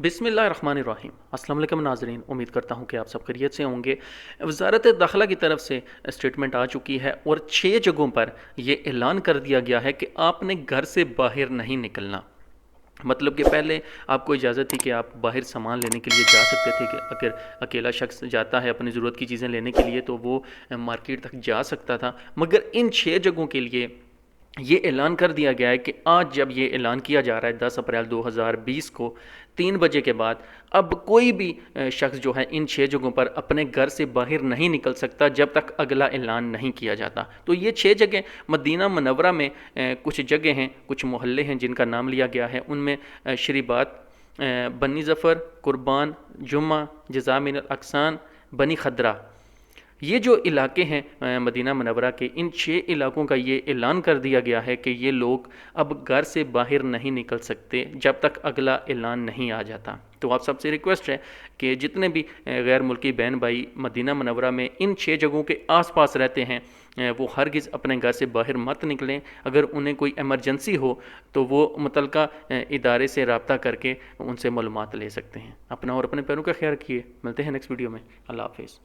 बिस्मिल्लाहिर्रहमानिर्रहीम। अस्सलाम वालेकुम नाज़रीन, उम्मीद करता हूँ कि आप सब खैरियत से होंगे। वज़ारत दाखिला की तरफ से स्टेटमेंट आ चुकी है और 6 जगहों पर ये ऐलान कर दिया गया है कि आपने घर से बाहर नहीं निकलना। मतलब कि पहले आपको इजाज़त थी कि आप बाहर सामान लेने के लिए जा सकते थे, कि अगर अकेला शख्स जाता है अपनी ज़रूरत की चीज़ें लेने के लिए तो वो मार्केट तक जा सकता था, मगर इन 6 जगहों के लिए ये ऐलान कर दिया गया है कि आज जब ये ऐलान किया जा रहा है 10 अप्रैल 2020 को 3 बजे के बाद, अब कोई भी शख्स जो है इन 6 जगहों पर अपने घर से बाहर नहीं निकल सकता जब तक अगला ऐलान नहीं किया जाता। तो ये 6 जगह मदीना मनव्वरा में कुछ जगह हैं, कुछ मोहल्ले हैं जिनका नाम लिया गया है। उनमें शरीबात, बनी ज़फ़र, कुर्बान, जुम्मा, जज़ामिन अक्सान, बनी खदरा, ये जो इलाके हैं मदीना मनव्वरा के, इन 6 इलाकों का ये ऐलान कर दिया गया है कि ये लोग अब घर से बाहर नहीं निकल सकते जब तक अगला ऐलान नहीं आ जाता। तो आप सबसे रिक्वेस्ट है कि जितने भी गैर मुल्की बहन भाई मदीना मनव्वरा में इन 6 जगहों के आसपास रहते हैं, वो हरगिज़ अपने घर से बाहर मत निकलें। अगर उन्हें कोई एमरजेंसी हो तो वो मुतलका इदारे से रब्ता करके उनसे मालूमात ले सकते हैं। अपना और अपने पैरों का ख्याल रखिए। मिलते हैं नेक्स्ट वीडियो में। अल्लाह हाफिज़।